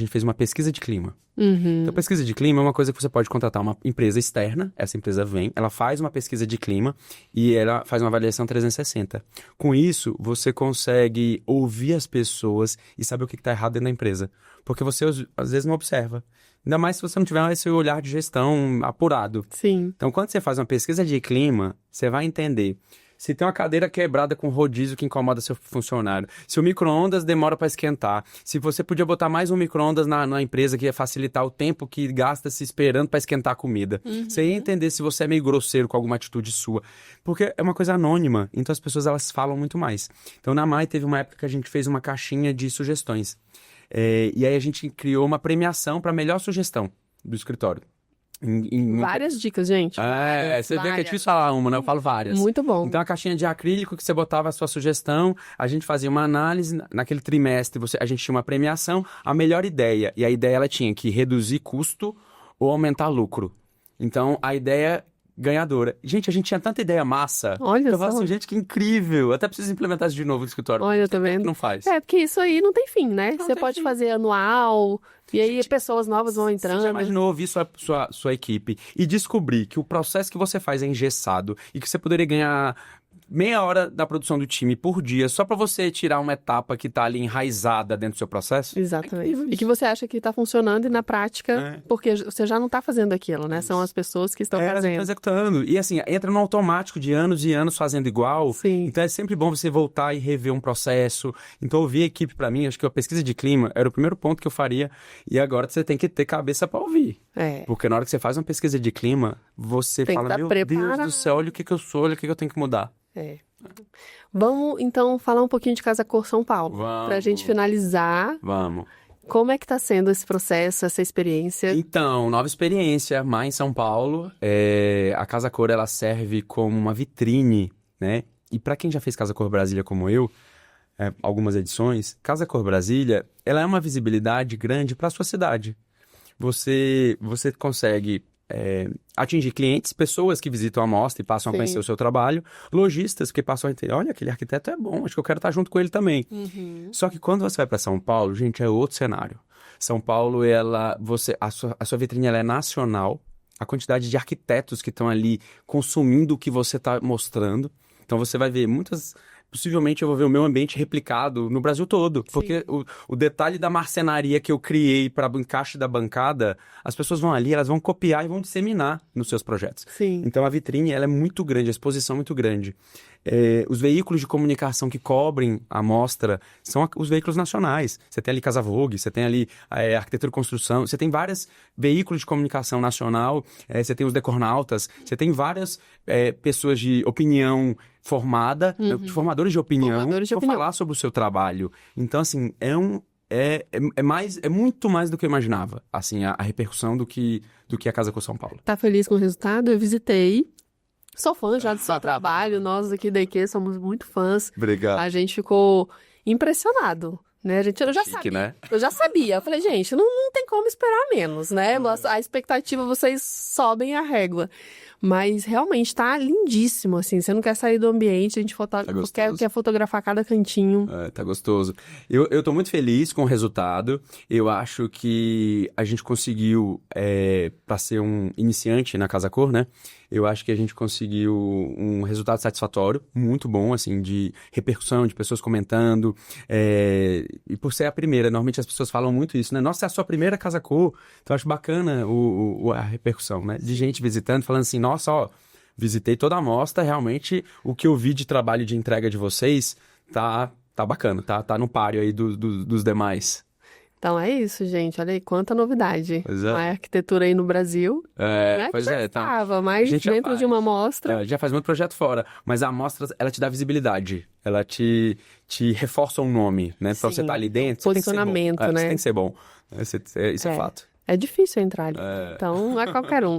fez uma pesquisa de clima. Então, pesquisa de clima é uma coisa que você pode contratar uma empresa externa, essa empresa vem, ela faz uma pesquisa de clima e ela faz uma avaliação 360. Com isso, você consegue ouvir as pessoas e saber o que está errado dentro da empresa. Porque você, às vezes, não observa. Ainda mais se você não tiver esse olhar de gestão apurado. Sim. Então, quando você faz uma pesquisa de clima, você vai entender se tem uma cadeira quebrada com rodízio que incomoda seu funcionário, se o micro-ondas demora para esquentar, se você podia botar mais um micro-ondas na empresa que ia facilitar o tempo que gasta se esperando para esquentar a comida. Você ia entender se você é meio grosseiro com alguma atitude sua. Porque é uma coisa anônima, então as pessoas elas falam muito mais. Então na MAI teve uma época que a gente fez uma caixinha de sugestões. E aí a gente criou uma premiação para a melhor sugestão do escritório. Várias dicas, gente. Você vê que é difícil falar uma, né? Eu falo várias. Muito bom. Então, a caixinha de acrílico que você botava a sua sugestão, a gente fazia uma análise, naquele trimestre a gente tinha uma premiação, a melhor ideia. E a ideia, ela tinha que reduzir custo ou aumentar lucro. Então, a ideia ganhadora. Gente, a gente tinha tanta ideia massa. Olha eu só. falo assim, gente, que incrível. Eu até preciso implementar isso de novo no escritório. Olha, tá vendo? Não faz. Porque isso aí não tem fim, né? Você pode fim. fazer anual, e aí pessoas novas vão Você entrando. já imaginou ouvir sua equipe e descobrir que o processo que você faz é engessado e que você poderia ganhar meia hora da produção do time por dia só pra você tirar uma etapa que tá ali enraizada dentro do seu processo? Exatamente. E que você acha que tá funcionando e na prática, porque você já não tá fazendo aquilo, né? São as pessoas que estão fazendo. Executando. E assim, entra no automático de anos e anos fazendo igual. Sim. Então é sempre bom você voltar e rever um processo. Então ouvir a equipe, pra mim, acho que a pesquisa de clima era o primeiro ponto que eu faria. E agora você tem que ter cabeça pra ouvir. Porque na hora que você faz uma pesquisa de clima, você tem fala, meu Deus do céu, olha o que eu sou, olha o que eu tenho que mudar. Vamos, então, falar um pouquinho de Casa Cor São Paulo. Pra gente finalizar. Vamos. Como é que tá sendo esse processo, essa experiência? Então, nova experiência, lá em São Paulo. A Casa Cor, ela serve como uma vitrine, né? E pra quem já fez Casa Cor Brasília como eu, algumas edições, Casa Cor Brasília, ela é uma visibilidade grande pra sua cidade. Você consegue atingir clientes, pessoas que visitam a mostra e passam a conhecer o seu trabalho, lojistas que passam a entender, olha, aquele arquiteto é bom, acho que eu quero estar junto com ele também. Só que quando você vai para São Paulo, gente, é outro cenário. São Paulo, a sua vitrine ela é nacional, a quantidade de arquitetos que estão ali consumindo o que você está mostrando. Então você vai ver possivelmente eu vou ver o meu ambiente replicado no Brasil todo. Porque o detalhe da marcenaria que eu criei para o encaixe da bancada, as pessoas vão ali, elas vão copiar e vão disseminar nos seus projetos. Sim. Então a vitrine ela é muito grande, a exposição é muito grande. Os veículos de comunicação que cobrem a mostra são os veículos nacionais. Você tem ali Casa Vogue, você tem ali Arquitetura e Construção, você tem vários veículos de comunicação nacional, você tem os decornautas, você tem várias pessoas de opinião formada, formadores de opinião, vão falar sobre o seu trabalho. Então, assim, é muito mais do que eu imaginava, assim, a repercussão do que a Casa Cor São Paulo. Tá feliz com o resultado? Eu visitei. Sou fã já do seu trabalho, nós aqui da IQ somos muito fãs. Obrigado. A gente ficou impressionado, né? Eu já sabia, né? Eu já sabia. Eu falei, gente, não tem como esperar menos, né? A expectativa, vocês sobem a régua. Mas realmente tá lindíssimo, assim. Você não quer sair do ambiente, a gente quer fotografar cada cantinho. Tá gostoso. Eu tô muito feliz com o resultado. Eu acho que a gente conseguiu, para ser um iniciante na Casa Cor, né? Eu acho que a gente conseguiu um resultado satisfatório, muito bom, assim, de repercussão, de pessoas comentando. E por ser a primeira, normalmente as pessoas falam muito isso, né? Nossa, é a sua primeira Casa Cor. Então eu acho bacana a repercussão, né? De gente visitando, falando assim, nossa, ó, visitei toda a mostra, realmente o que eu vi de trabalho de entrega de vocês tá bacana, tá no páreo aí dos demais. Então é isso, gente. Olha aí, quanta novidade. Pois é. A arquitetura aí no Brasil. Pois é. Tá. Mas dentro de uma amostra. Já faz muito projeto fora. Mas a amostra, ela te dá visibilidade. Ela te reforça um nome, né? Pra você estar ali dentro. Posicionamento, né? Você tem que ser bom. Isso é fato. É difícil entrar ali. Então, não é qualquer um.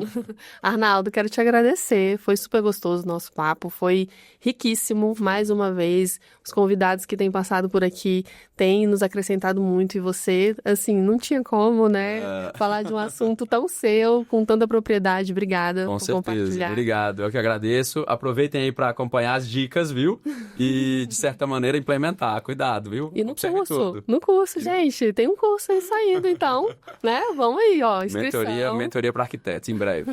Arnaldo, quero te agradecer. Foi super gostoso o nosso papo. Foi riquíssimo. Mais uma vez, os convidados que têm passado por aqui têm nos acrescentado muito. E você, assim, não tinha como, né? Falar de um assunto tão seu, com tanta propriedade. Obrigada por compartilhar. Obrigado. Eu que agradeço. Aproveitem aí para acompanhar as dicas, viu? E, de certa maneira, implementar. Cuidado, viu? E no curso, gente. Tem um curso aí saindo, então, né? Vamos aí, ó, inscrição. Mentoria para arquitetos, em breve.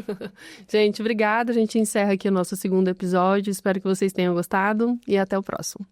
Gente, obrigada. A gente encerra aqui o nosso segundo episódio. Espero que vocês tenham gostado e até o próximo.